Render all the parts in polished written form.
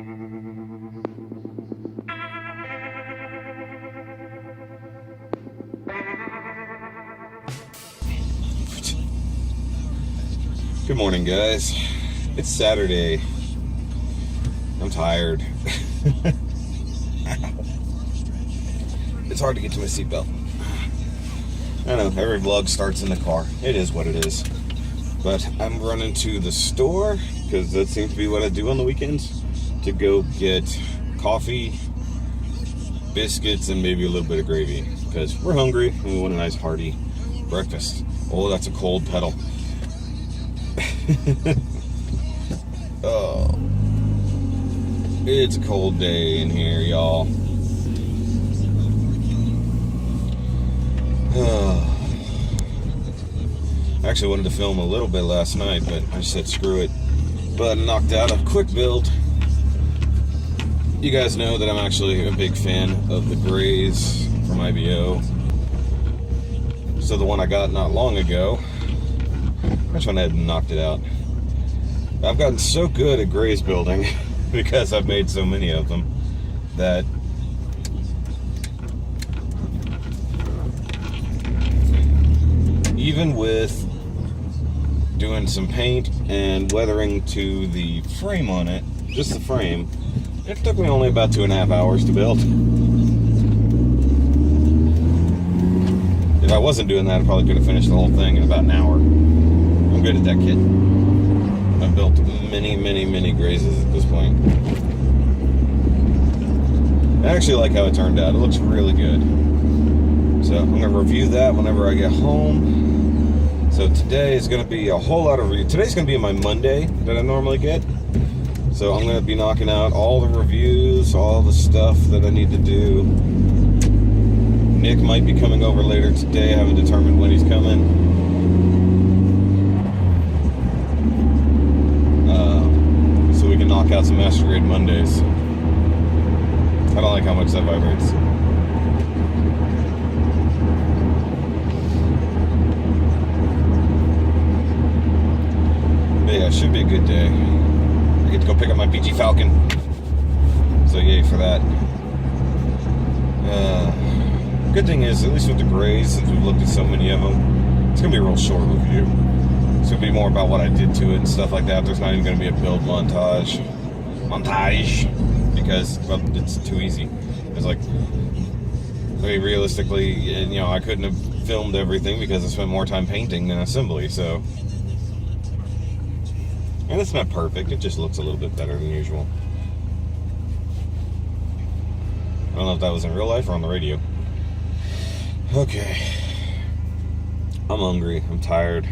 Good morning, guys. It's Saturday. I'm tired. It's hard to get to my seatbelt. I know, every vlog starts in the car. It is what it is. But I'm running to the store, because that seems to be what I do on the weekends, to go get coffee, biscuits, and maybe a little bit of gravy. Because we're hungry, and we want a nice hearty breakfast. Oh, that's a cold pedal. Oh, it's a cold day in here, y'all. I actually wanted to film a little bit last night, but I just said screw it. But knocked out a quick build. You guys know that I'm actually a big fan of the grays from IBO. So the one I got not long ago, I just went ahead and knocked it out. I've gotten so good at grays building because I've made so many of them that even with doing some paint and weathering to the frame on it, just the frame, it took me only about 2.5 hours to build. If I wasn't doing that, I probably could have finished the whole thing in about an hour. I'm good at that kit. I've built many grazes at this point. I actually like how it turned out. It looks really good. So I'm going to review that whenever I get home. So today is going to be a whole lot of reviews. Today's going to be my Monday that I normally get. So I'm going to be knocking out all the reviews, all the stuff that I need to do. Nick might be coming over later today. I haven't determined when he's coming. So we can knock out some Master Grade Mondays. I don't like how much that vibrates. But yeah, it should be a good day. I get to go pick up my PG Falcon. So yay for that. Good thing is, at least with the grays, since we've looked at so many of them, it's going to be a real short review. It's going to be more about what I did to it and stuff like that. There's not even going to be a build montage. Because, well, it's too easy. It's like, I mean, realistically, you know, I couldn't have filmed everything because I spent more time painting than assembly, so. And it's not perfect, it just looks a little bit better than usual. I don't know if that was in real life or on the radio. Okay. I'm hungry, I'm tired.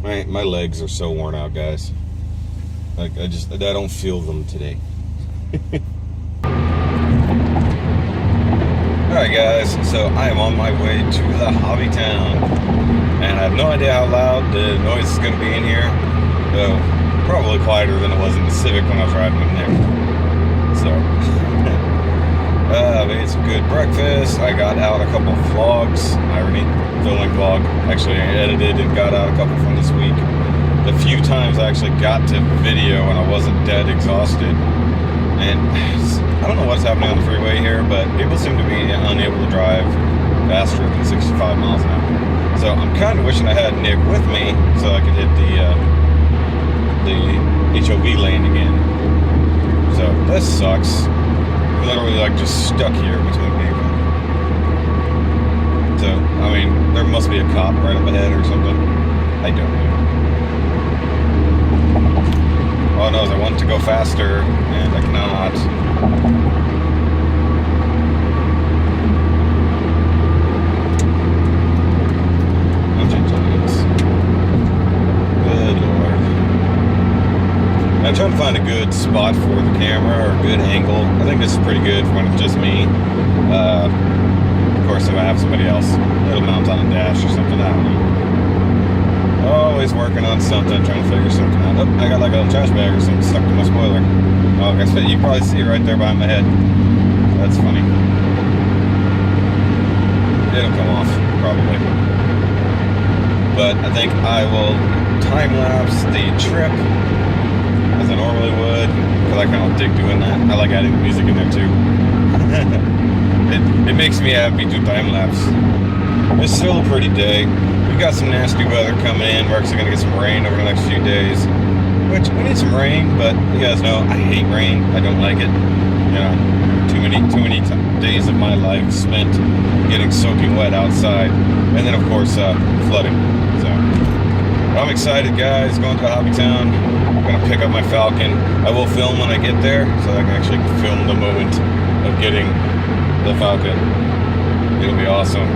My legs are so worn out, guys. Like, I don't feel them today. Alright guys, so I am on my way to the Hobbytown. And I have no idea how loud the noise is going to be in here. So, probably quieter than it was in the Civic when I was riding with Nick. So, I made some good breakfast. I got out a couple of vlogs. Irony, filming vlog. Actually, I edited and got out a couple from this week. The few times I actually got to video and I wasn't dead exhausted. And I don't know what's happening on the freeway here, but people seem to be unable to drive faster than 65 miles an hour. So I'm kind of wishing I had Nick with me so I could hit the HOV lane again. So this sucks. I'm literally like just stuck here between people. So, I mean, there must be a cop right up ahead or something. I don't know. Oh no, I want to go faster, and I cannot. I'm changing lanes. Good lord. I'm trying to find a good spot for the camera, or a good angle. I think this is pretty good when it's just me. Of course, if I have somebody else, it'll mount on a dash or something, I don't know. Always working on something, trying to figure something out. Oh, I got like a little trash bag or something stuck to my spoiler. Oh, I guess you can probably see it right there behind my head. That's funny. It'll come off, probably. But I think I will time-lapse the trip, as I normally would. because I kind of dig doing that. I like adding the music in there too. it makes me happy to time lapse. It's still a pretty day. We've got some nasty weather coming in. We're actually going to get some rain over the next few days. Which, we need some rain, but you guys know I hate rain. I don't like it. You know, too many days of my life spent getting soaking wet outside. And then, of course, flooding. So, I'm excited, guys. Going to Hobbytown. I'm going to pick up my Falcon. I will film when I get there, so I can actually film the moment of getting the Falcon. It'll be awesome.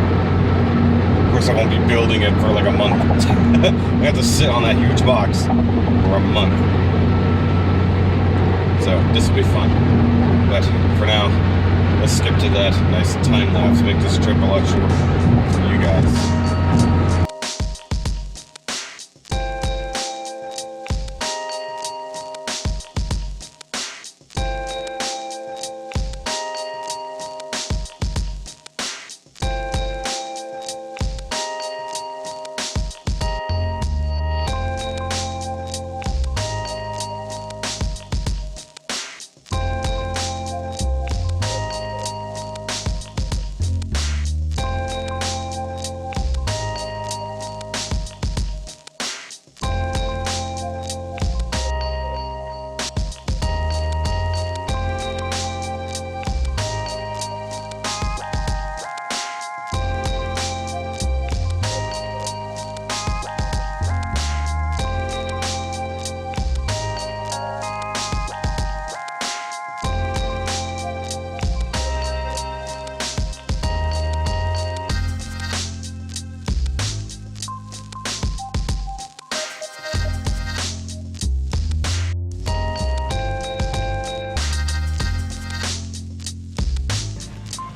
Of course, I won't be building it for like a month. I have to sit on that huge box for a month. So this will be fun. But for now, let's skip to that nice time lapse. Make this trip a lot shorter for you guys.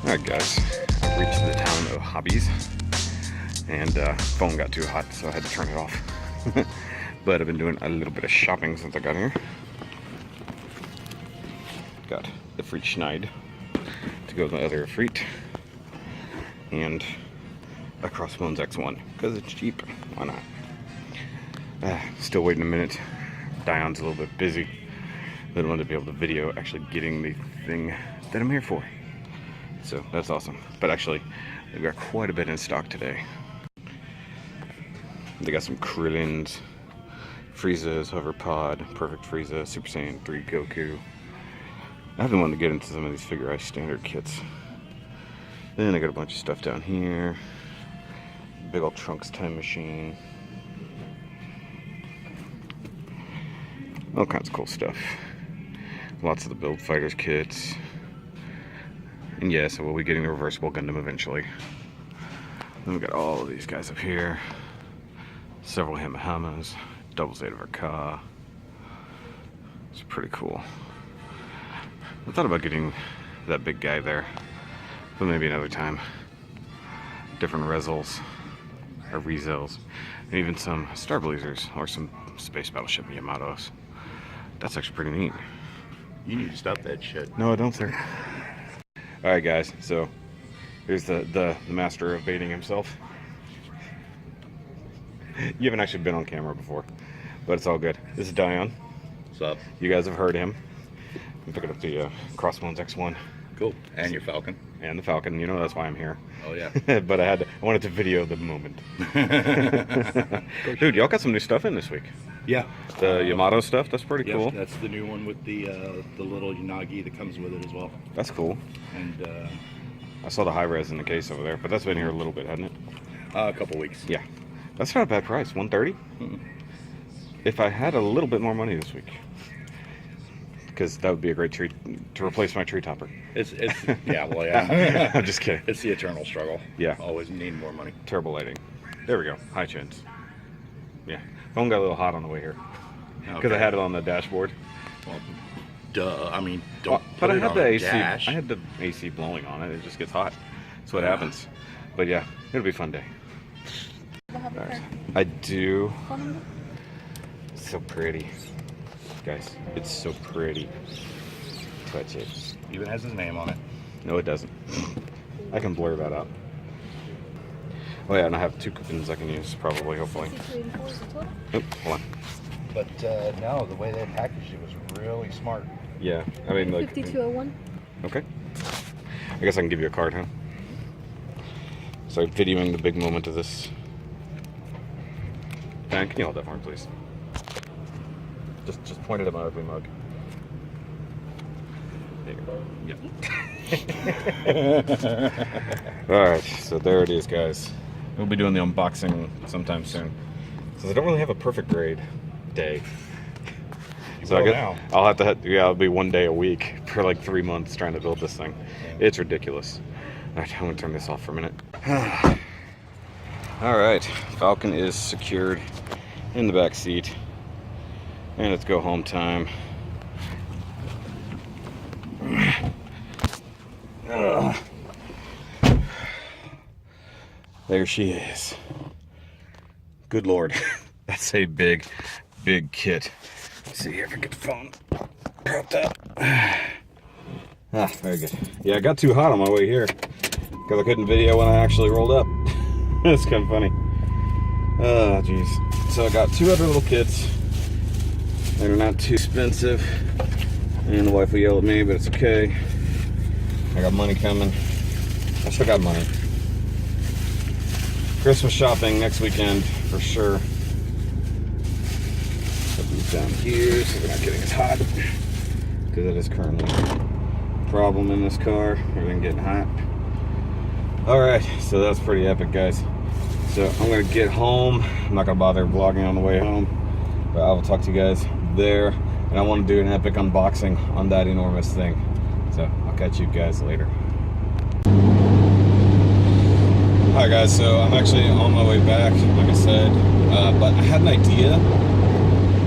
Alright guys, I've reached the town of Hobbies, and phone got too hot, so I had to turn it off. But I've been doing a little bit of shopping since I got here. Got the Friet Schneid to go with my other Friet, and a Crossbones X1, because it's cheap, why not? Still waiting a minute. Dion's a little bit busy. Didn't want to be able to video actually getting the thing that I'm here for. So that's awesome. But actually, they've got quite a bit in stock today. They got some Krillins, Frieza's, Hoverpod, Perfect Frieza, Super Saiyan 3 Goku. I've been wanting to get into some of these Figure Eye standard kits. Then I got a bunch of stuff down here. Big old Trunks time machine. All kinds of cool stuff. Lots of the Build Fighters kits. And yes, I will be getting the reversible Gundam eventually. Then we got all of these guys up here. Several Hamahamas, double Zeta Verka. It's pretty cool. I thought about getting that big guy there, but maybe another time. Different Rezels, or Rezels, and even some Star Blazers, or some Space Battleship Yamatos. That's actually pretty neat. You need to stop that shit. No, I don't, sir. Alright guys, so here's the master of baiting himself. You haven't actually been on camera before, but it's all good. This is Dion. What's up? You guys have heard him. I'm picking up the Crossbones X1. Cool. And your Falcon. And the Falcon, you know that's why I'm here. Oh yeah. But I wanted to video the moment. Dude, y'all got some new stuff in this week. Yeah. The Yamato stuff, that's pretty cool. That's the new one with the little Unagi that comes with it as well. That's cool. And I saw the high res in the case over there, but that's been here a little bit, hasn't it? a couple weeks. Yeah. That's not a bad price, $130. If I had a little bit more money this week, because that would be a great treat to replace my tree topper. It's yeah, well, yeah. I'm just kidding. It's the eternal struggle. Yeah. Always need more money. Terrible lighting. There we go. High chins. Yeah. Phone got a little hot on the way here because I had it on the dashboard. Well, duh. I mean, don't. But I had the AC. Dash. I had the AC blowing on it. It just gets hot. That's what happens. But yeah, it'll be a fun day. Right. I do. It's so pretty, guys. It's so pretty. Touch it. Even has his name on it. No, it doesn't. I can blur that out. Oh yeah, and I have 2 coupons I can use, probably, hopefully. Oop, hold on. But no, the way they packaged it was really smart. Yeah, I mean, like... 5201. Okay. I guess I can give you a card, huh? So videoing the big moment of this. Dan, can you hold that for me, please? Just point it at my ugly mug. There you go. Yep. Alright, so there it is, guys. We'll be doing the unboxing sometime soon. Since I don't really have a perfect grade day. So I guess I'll have to, it'll be 1 day a week for like 3 months trying to build this thing. Yeah. It's ridiculous. Alright, I'm gonna turn this off for a minute. Alright, Falcon is secured in the back seat. And it's go home time. There she is. Good Lord. That's a big, big kit. Let's see here if I get the phone propped up. Very good. Yeah, I got too hot on my way here because I couldn't video when I actually rolled up. That's kind of funny. Oh, jeez. So I got 2 other little kits. They're not too expensive. And the wife will yell at me, but it's okay. I got money coming. I still got money. Christmas shopping next weekend for sure. Put these down here so they're not getting as hot. Because that is currently a problem in this car. Everything getting hot. Alright, so that's pretty epic, guys. So I'm going to get home. I'm not going to bother vlogging on the way home. But I will talk to you guys there. And I want to do an epic unboxing on that enormous thing. So I'll catch you guys later. Hi guys, so I'm actually on my way back, like I said, but I had an idea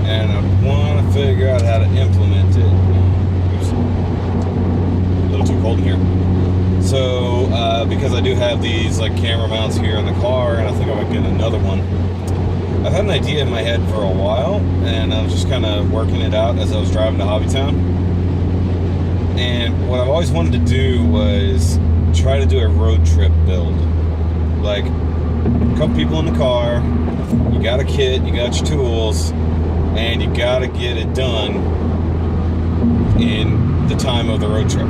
and I want to figure out how to implement it. Oops. A little too cold in here. So, because I do have these like camera mounts here in the car, and I think I might get another one. I've had an idea in my head for a while, and I was just kind of working it out as I was driving to Hobbytown. And what I've always wanted to do was try to do a road trip build. Like, a couple people in the car, you got a kit, you got your tools, and you gotta get it done in the time of the road trip.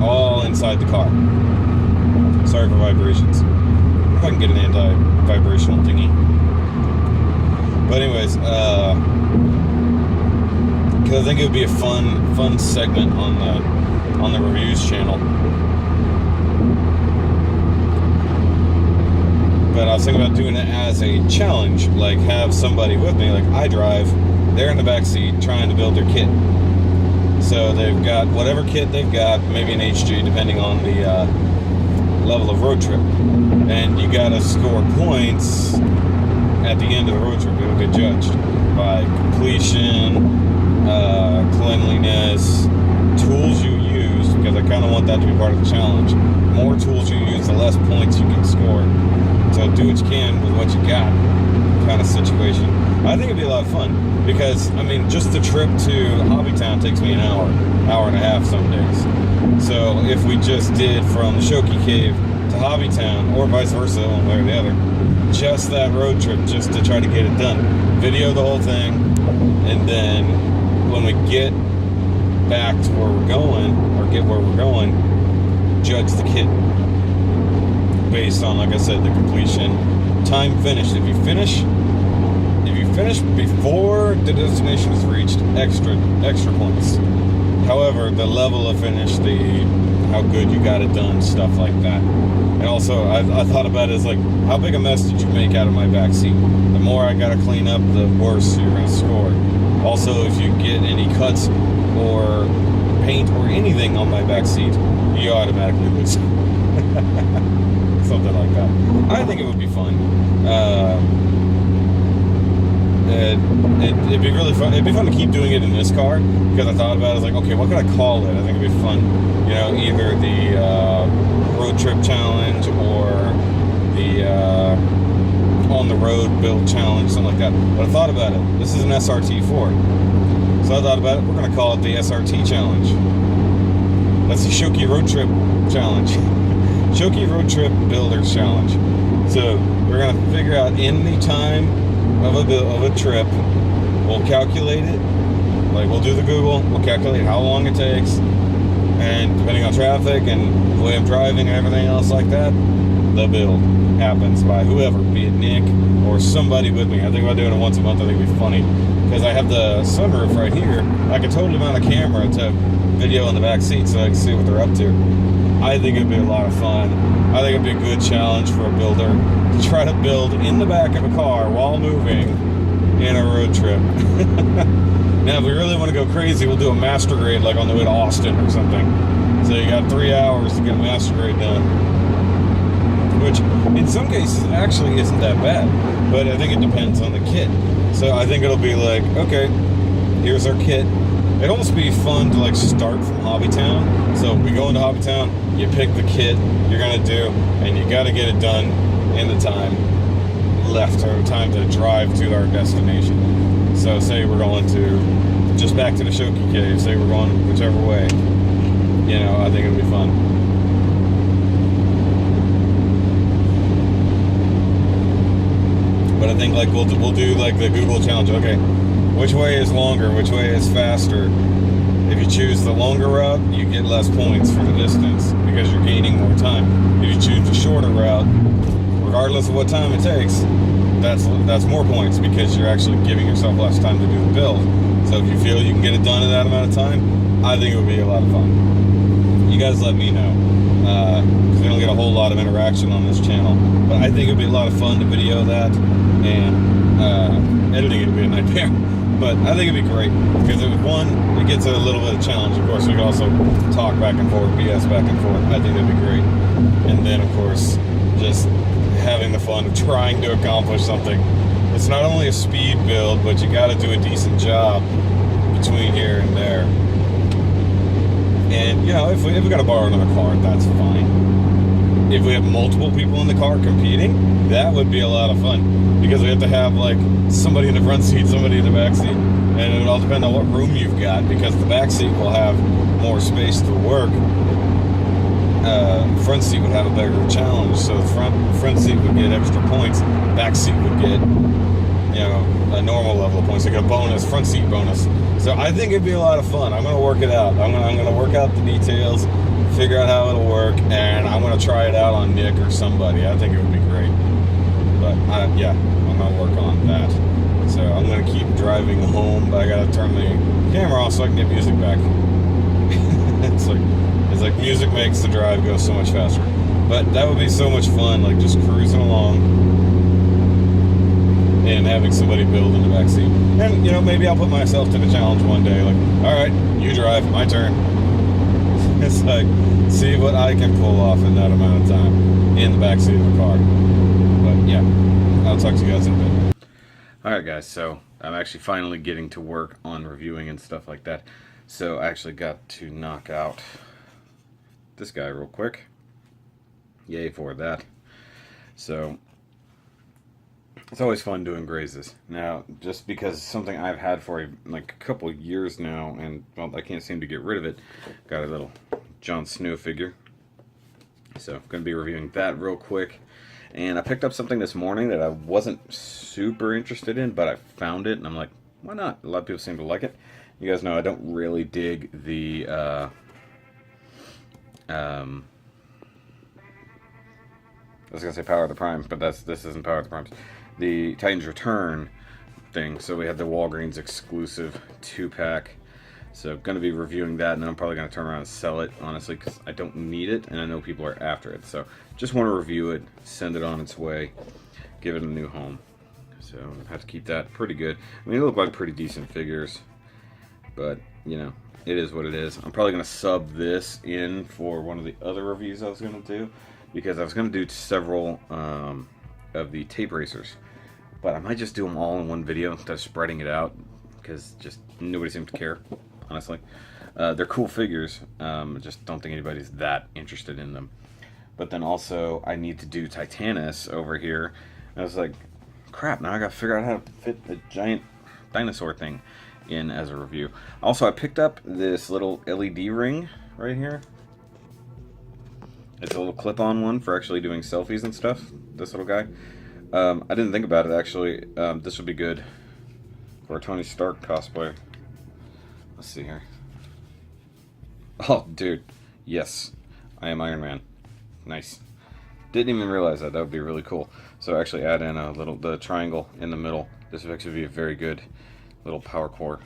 All inside the car. Sorry for vibrations. If I can get an anti-vibrational thingy. But anyways, because I think it would be a fun segment on the reviews channel. But I was thinking about doing it as a challenge, like have somebody with me, like I drive, they're in the back seat trying to build their kit. So they've got whatever kit they've got, maybe an HG, depending on the level of road trip. And you gotta score points at the end of the road trip. It'll get judged by completion, cleanliness, tools you use, because I kind of want that to be part of the challenge. The more tools you use, the less points you can score. So do what you can with what you got, kind of situation. I think it'd be a lot of fun because, I mean, just the trip to Hobbytown takes me an hour and a half some days. So if we just did from the Shoky Cave to Hobbytown, or vice versa, one way or the other, just that road trip, just to try to get it done. Video the whole thing, and then when we get back to where we're going, or get where we're going, judge the kit based on, like I said, the completion, time finished. If you finish before the destination is reached, extra points. However, the level of finish, how good you got it done, stuff like that. And also, I thought about it as like, how big a mess did you make out of my back seat? The more I gotta clean up, the worse you're gonna score. Also, if you get any cuts or paint or anything on my back seat, you automatically lose. Something like that. I think it would be fun. It'd be really fun. It'd be fun to keep doing it in this car, because I thought about it, I was like, okay, what could I call it? I think it'd be fun. You know, either the road trip challenge or the on the road build challenge, something like that. But I thought about it. This is an SRT4. So I thought about it. We're going to call it the SRT challenge. That's the Shoky road trip challenge. Shoky road trip builders challenge. So we're going to figure out in the time of a trip, we'll calculate it, Like, we'll do the Google, we'll calculate how long it takes, and depending on traffic and the way I'm driving and everything else like that, the build happens by whoever, be it Nick or somebody with me. I think about doing it once a month. I think it'd be funny because I have the sunroof right here. I can totally mount a camera to video in the back seat so I can see what they're up to. I think it'd be a lot of fun. I think it'd be a good challenge for a builder to try to build in the back of a car while moving in a road trip. Now, if we really want to go crazy, we'll do a master grade like on the way to Austin or something. So you got 3 hours to get a master grade done, which in some cases actually isn't that bad, but I think it depends on the kit. So I think it'll be like, okay, here's our kit. It'd almost be fun to like start from Hobbytown. So we go into Hobbytown, you pick the kit you're gonna do, and you gotta get it done in the time left or time to drive to our destination. So say we're going to just back to the Shoky cave, say we're going whichever way, you know, I think it'll be fun. But I think like we'll do like the Google challenge. Okay, which way is longer? Which way is faster? If you choose the longer route, you get less points for the distance because you're gaining more time. If you choose the shorter route, regardless of what time it takes, that's more points because you're actually giving yourself less time to do the build. So if you feel you can get it done in that amount of time, I think it would be a lot of fun. You guys let me know. Because we don't get a whole lot of interaction on this channel. But I think it'd be a lot of fun to video that, and editing it would be a nightmare. But I think it'd be great because it gets a little bit of challenge. Of course, we can also talk back and forth, BS back and forth. I think that'd be great. And then, of course, just having the fun of trying to accomplish something. It's not only a speed build, but you got to do a decent job between here and there. And, you know, if we got to borrow another car, that's fine. If we have multiple people in the car competing, that would be a lot of fun. Because we have to have, like, somebody in the front seat, somebody in the back seat. And it would all depend on what room you've got, because the back seat will have more space to work. Front seat would have a bigger challenge. So the front seat would get extra points. Back seat would get, you know, a normal level of points. Like a bonus, front seat bonus. So I think it'd be a lot of fun. I'm going to work it out. I'm going to work out the details, figure out how it'll work, and I'm going to try it out on Nick or somebody. I think it would be great. But yeah, I'm going to work on that. So I'm going to keep driving home, but I got to turn the camera off so I can get music back. It's like music makes the drive go so much faster. But that would be so much fun, like just cruising along and having somebody build in the back seat. And, you know, maybe I'll put myself to the challenge one day. Like, all right, you drive, my turn. It's like, see what I can pull off in that amount of time in the back seat of the car. But yeah, I'll talk to you guys in a bit. All right, guys, so I'm actually finally getting to work on reviewing and stuff like that. So I actually got to knock out this guy real quick. Yay for that. So it's always fun doing grazes. Now, just because something I've had for like a couple years now, and well, I can't seem to get rid of it. Got a little Jon Snow figure. So I'm going to be reviewing that real quick. And I picked up something this morning that I wasn't super interested in, but I found it, and I'm like, why not? A lot of people seem to like it. You guys know I don't really dig the I was gonna say Power of the Primes, but this isn't Power of the Primes. The Titan's Return thing. So we have the Walgreens exclusive 2-pack. So gonna be reviewing that, and then I'm probably gonna turn around and sell it, honestly, because I don't need it, and I know people are after it. So just want to review it, send it on its way, give it a new home. So I have to keep that pretty good. I mean, they look like pretty decent figures, but you know, it is what it is. I'm probably gonna sub this in for one of the other reviews I was gonna do, because I was gonna do several of the tape racers, but I might just do them all in one video instead of spreading it out, because just nobody seems to care, honestly. They're cool figures. I just don't think anybody's that interested in them. But then also I need to do Titanus over here. And I was like, crap, now I gotta figure out how to fit the giant dinosaur thing in as a review. Also, I picked up this little LED ring right here. It's a little clip-on one for actually doing selfies and stuff, this little guy. I didn't think about it, actually. This would be good for a Tony Stark cosplay. Let's see here. Oh, dude. Yes. I am Iron Man. Nice. Didn't even realize that. That would be really cool. So actually add in the triangle in the middle. This would actually be a very good little power core.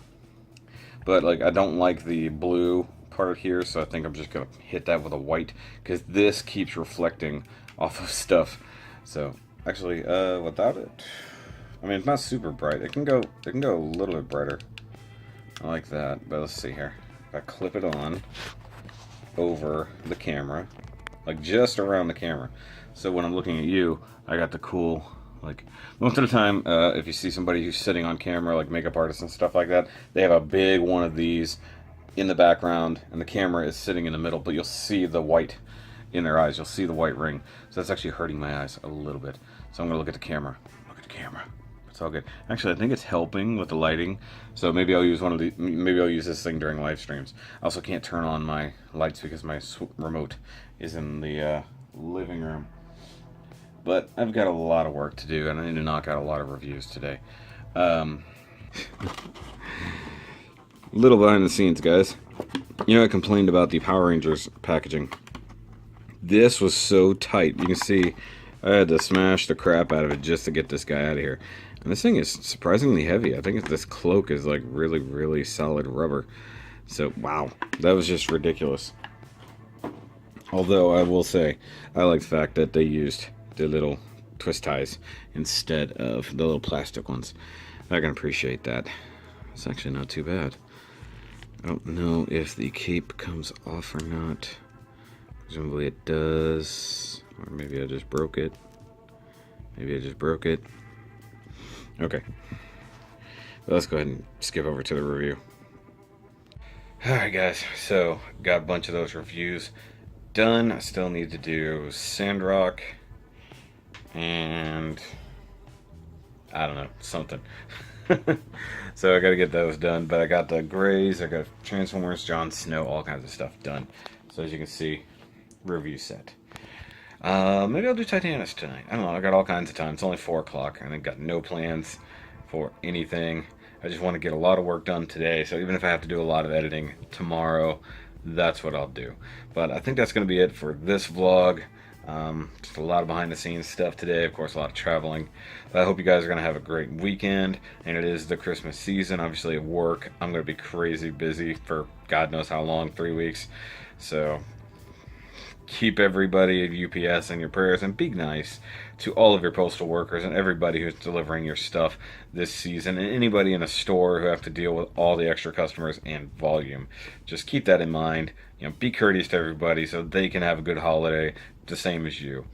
But like, I don't like the blue part here, so I think I'm just gonna hit that with a white, because this keeps reflecting off of stuff. So actually, without it, I mean, it's not super bright. It can go a little bit brighter. I like that. But let's see here. If I clip it on over the camera, like just around the camera, so when I'm looking at you, I got the cool, like, most of the time, if you see somebody who's sitting on camera, like makeup artists and stuff like that, they have a big one of these in the background, and the camera is sitting in the middle, but you'll see the white in their eyes. You'll see the white ring. So that's actually hurting my eyes a little bit. So I'm gonna look at the camera. Look at the camera. It's all good. Actually, I think it's helping with the lighting. So maybe I'll use maybe I'll use this thing during live streams. I also can't turn on my lights because my remote is in the living room. But I've got a lot of work to do, and I need to knock out a lot of reviews today. Little behind the scenes, guys. You know, I complained about the Power Rangers packaging. This was so tight. You can see I had to smash the crap out of it just to get this guy out of here. And this thing is surprisingly heavy. I think this cloak is like really, really solid rubber. So, wow. That was just ridiculous. Although, I will say, I like the fact that they used the little twist ties instead of the little plastic ones. I can appreciate that. It's actually not too bad. I don't know if the cape comes off or not. Presumably it does. Or maybe I just broke it. Maybe I just broke it. Okay. Well, let's go ahead and skip over to the review. Alright guys, so got a bunch of those reviews done. I still need to do Sandrock and I don't know, something. So I gotta get those done, but I got the Grays, I got Transformers, Jon Snow, all kinds of stuff done. So as you can see, review set. Maybe I'll do Titanus tonight. I don't know, I got all kinds of time. It's only 4 o'clock and I've got no plans for anything. I just want to get a lot of work done today, so even if I have to do a lot of editing tomorrow, that's what I'll do. But I think that's going to be it for this vlog. Just a lot of behind the scenes stuff today, of course a lot of traveling. But I hope you guys are going to have a great weekend, and it is the Christmas season. Obviously at work, I'm going to be crazy busy for God knows how long, 3 weeks. So keep everybody at UPS in your prayers, and be nice to all of your postal workers and everybody who's delivering your stuff this season, and anybody in a store who have to deal with all the extra customers and volume. Just keep that in mind. You know, be courteous to everybody so they can have a good holiday, the same as you.